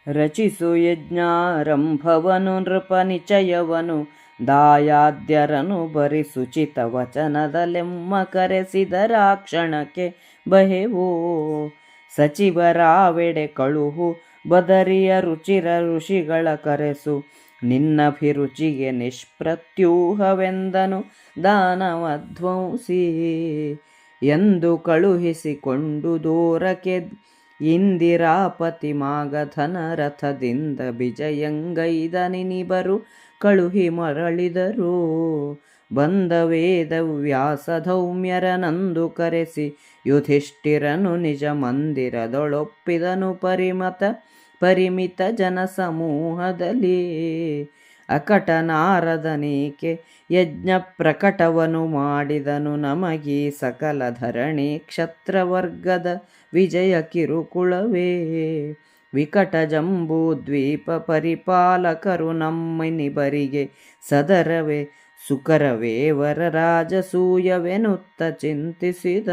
ರಚಿಸು ಯಜ್ಞಾರಂಭವನು ನೃಪ ನಿಚಯವನು ದಾಯಾದ್ಯರನು ಬರಿ ಸುಚಿತ ವಚನದಲೆಮ್ಮ ಕರೆಸಿದರಾಕ್ಷಣಕ್ಕೆ ಬಹೆವೋ. ಸಚಿವರಾವೆಡೆ ಕಳುಹು ಬದರಿಯ ರುಚಿರ ಋಷಿಗಳ ಕರೆಸು ನಿನ್ನಭಿರುಚಿಗೆ ನಿಷ್ಪ್ರತ್ಯೂಹವೆಂದನು ದಾನವಧ್ವಂಸಿ. ಎಂದು ಕಳುಹಿಸಿಕೊಂಡು ದೂರಕ್ಕೆ ಇಂದಿರಾಪತಿ ಮಾಗಧನ ರಥದಿಂದ ಬಿಜಯಂಗೈದನಿನಿಬರು ಕಳುಹಿ ಮರಳಿದರು. ಬಂದ ವೇದವ್ಯಾಸ ಧೌಮ್ಯರನಂದು ಕರೆಸಿ ಯುಧಿಷ್ಠಿರನು ನಿಜ ಮಂದಿರದೊಳೊಪ್ಪಿದನು ಪರಿಮಿತ ಜನಸಮೂಹದಲ್ಲಿ. ಅಕಟ ನಾರದನೇಕೆ ಯಜ್ಞ ಪ್ರಕಟವನು ಮಾಡಿದನು ನಮಗೀ ಸಕಲ ಧರಣಿ ಕ್ಷತ್ರವರ್ಗದ ವಿಜಯ ಕಿರುಕುಳವೇ. ವಿಕಟ ಜಂಬೂ ದ್ವೀಪ ಪರಿಪಾಲಕರು ನಮ್ಮನಿಬರಿಗೆ ಸದರವೇ ಸುಕರವೇ ವರರಾಜಸೂಯವೆನುತ್ತ ಚಿಂತಿಸಿದ.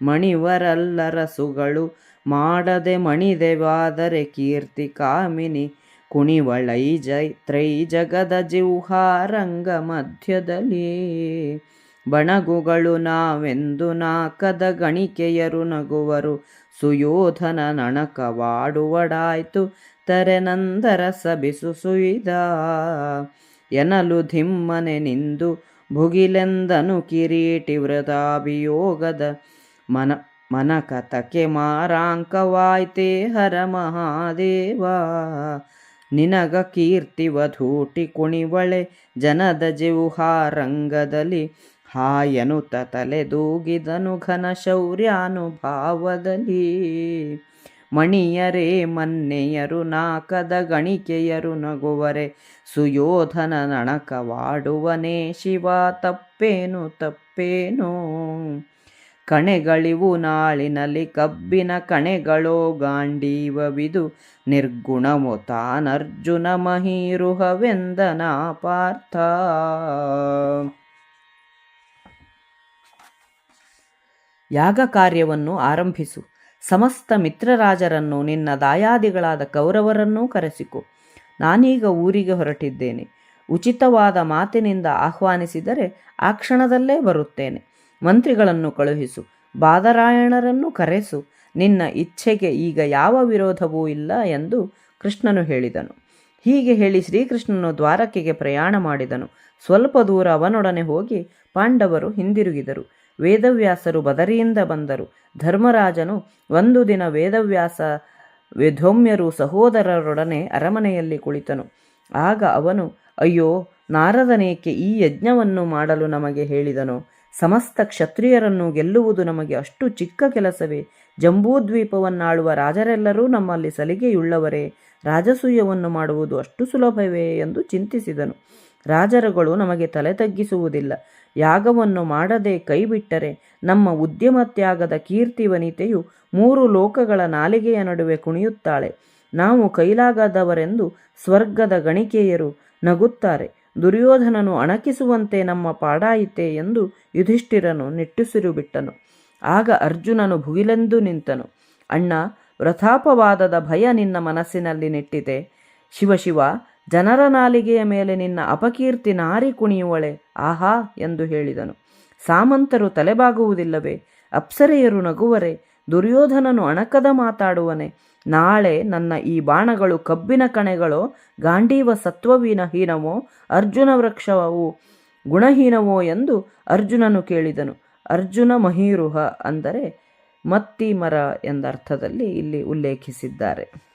ಮಣಿವರಲ್ಲರಸುಗಳು ಮಾಡದೆ ಮಣಿದೆವಾದರೆ ಕೀರ್ತಿ ಕಾಮಿನಿ ಕುಣಿವಳೈಜಗದ ಜಿಹ್ವಾರಂಗ ಮಧ್ಯದಲ್ಲಿ. ಬಣಗುಗಳು ನಾವೆಂದು ನಾಕದ ಗಣಿಕೆಯರು ನಗುವರು ಸುಯೋಧನ ನಣಕವಾಡುವಡಾಯ್ತು ತೆರೆನಂದರ ಸಬಿಸು ಸುಯ್ದ. ಎನಲು ಧಿಮ್ಮನೆ ನಿಂದು ಭುಗಿಲೆಂದನು ಕಿರೀಟಿ ವೃತಾಭಿಯೋಗದ ಮನಕತಕ್ಕೆ ಮಾರಾಂಕವಾಯ್ತೇ ಹರ ಮಹಾದೇವ. ನಿನಗ ಕೀರ್ತಿವಧೂಟಿ ಕುಣಿವಳೆ ಜನದ ಜಿಹ್ವಾರಂಗದಲ್ಲಿ ಹಾಯನುತ ತಲೆದೂಗಿದನು ಘನ ಶೌರ್ಯಾನುಭಾವದಲ್ಲಿ. ಮಣಿಯರೇ ಮನ್ನೆಯರು ನಾಕದ ಗಣಿಕೆಯರು ನಗುವರೆ ಸುಯೋಧನ ನಣಕವಾಡುವನೇ ಶಿವ ತಪ್ಪೇನು. ಕಣೆಗಳಿವು ನಾಳಿನಲ್ಲಿ ಕಬ್ಬಿನ ಕಣೆಗಳೋ ಗಾಂಡೀವವಿದು ನಿರ್ಗುಣಮು ತಾನರ್ಜುನ ಮಹೀರುಹವೆಂದನ ಪಾರ್ಥ. ಯಾಗ ಕಾರ್ಯವನ್ನು ಆರಂಭಿಸು. ಸಮಸ್ತ ಮಿತ್ರರಾಜರನ್ನು ನಿನ್ನ ದಾಯಾದಿಗಳಾದ ಕೌರವರನ್ನೂ ಕರೆಸಿಕೊ. ನಾನೀಗ ಊರಿಗೆ ಹೊರಟಿದ್ದೇನೆ. ಉಚಿತವಾದ ಮಾತಿನಿಂದ ಆಹ್ವಾನಿಸಿದರೆ ಆ ಕ್ಷಣದಲ್ಲೇ ಬರುತ್ತೇನೆ. ಮಂತ್ರಿಗಳನ್ನು ಕಳುಹಿಸು, ಬಾದರಾಯಣರನ್ನು ಕರೆಸು. ನಿನ್ನ ಇಚ್ಛೆಗೆ ಈಗ ಯಾವ ವಿರೋಧವೂ ಇಲ್ಲ ಎಂದು ಕೃಷ್ಣನು ಹೇಳಿದನು. ಹೀಗೆ ಹೇಳಿ ಶ್ರೀಕೃಷ್ಣನು ದ್ವಾರಕೆಗೆ ಪ್ರಯಾಣ ಮಾಡಿದನು. ಸ್ವಲ್ಪ ದೂರ ಅವನೊಡನೆ ಹೋಗಿ ಪಾಂಡವರು ಹಿಂದಿರುಗಿದರು. ವೇದವ್ಯಾಸರು ಬದರಿಯಿಂದ ಬಂದರು. ಧರ್ಮರಾಜನು ಒಂದು ದಿನ ವೇದವ್ಯಾಸ ಧೌಮ್ಯರು ಸಹೋದರರೊಡನೆ ಅರಮನೆಯಲ್ಲಿ ಕುಳಿತನು. ಆಗ ಅವನು, ಅಯ್ಯೋ, ನಾರದನೇಕೆ ಈ ಯಜ್ಞವನ್ನು ಮಾಡಲು ನಮಗೆ ಹೇಳಿದನು? ಸಮಸ್ತ ಕ್ಷತ್ರಿಯರನ್ನು ಗೆಲ್ಲುವುದು ನಮಗೆ ಅಷ್ಟು ಚಿಕ್ಕ ಕೆಲಸವೇ? ಜಂಬೂದ್ವೀಪವನ್ನಾಳುವ ರಾಜರೆಲ್ಲರೂ ನಮ್ಮಲ್ಲಿ ಸಲಿಗೆಯುಳ್ಳವರೇ? ರಾಜಸೂಯವನ್ನು ಮಾಡುವುದು ಅಷ್ಟು ಸುಲಭವೇ ಎಂದು ಚಿಂತಿಸಿದನು. ರಾಜರುಗಳು ನಮಗೆ ತಲೆ ತಗ್ಗಿಸುವುದಿಲ್ಲ. ಯಾಗವನ್ನು ಮಾಡದೆ ಕೈಬಿಟ್ಟರೆ ನಮ್ಮ ಉದ್ಯಮತ್ಯಾಗದ ಕೀರ್ತಿ ವನಿತೆಯು 3 ಲೋಕಗಳ ನಾಲಿಗೆಯ ನಡುವೆ ಕುಣಿಯುತ್ತಾಳೆ. ನಾವು ಕೈಲಾಗದವರೆಂದು ಸ್ವರ್ಗದ ಗಣಿಕೆಯರು ನಗುತ್ತಾರೆ. ದುರ್ಯೋಧನನು ಅಣಕಿಸುವಂತೆ ನಮ್ಮ ಪಾಡಾಯಿತೆ ಎಂದು ಯುಧಿಷ್ಠಿರನು ನಿಟ್ಟುಸಿರು ಬಿಟ್ಟನು. ಆಗ ಅರ್ಜುನನು ಭುಗಿಲೆಂದು ನಿಂತನು. ಅಣ್ಣ, ವ್ರತಾಪವಾದದ ಭಯ ನಿನ್ನ ಮನಸ್ಸಿನಲ್ಲಿ ನೆಟ್ಟಿದೆ. ಶಿವ, ಜನರ ನಾಲಿಗೆಯ ಮೇಲೆ ನಿನ್ನ ಅಪಕೀರ್ತಿ ನಾರಿ ಕುಣಿಯುವಳೆ, ಆಹಾ ಎಂದು ಹೇಳಿದನು. ಸಾಮಂತರು ತಲೆಬಾಗುವುದಿಲ್ಲವೇ? ಅಪ್ಸರೆಯರು ನಗುವರೆ? ದುರ್ಯೋಧನನು ಅಣಕದ ಮಾತಾಡುವನೆ? ನಾಳೆ ನನ್ನ ಈ ಬಾಣಗಳು ಕಬ್ಬಿನ ಕಣೆಗಳೋ, ಗಾಂಡೀವ ಸತ್ವಹೀನವೋ, ಅರ್ಜುನ ವೃಕ್ಷವು ಗುಣಹೀನವೋ ಎಂದು ಅರ್ಜುನನು ಕೇಳಿದನು. ಅರ್ಜುನ ಮಹೀರುಹ ಅಂದರೆ ಮತ್ತಿ ಮರ ಎಂದರ್ಥದಲ್ಲಿ ಇಲ್ಲಿ ಉಲ್ಲೇಖಿಸಿದ್ದಾರೆ.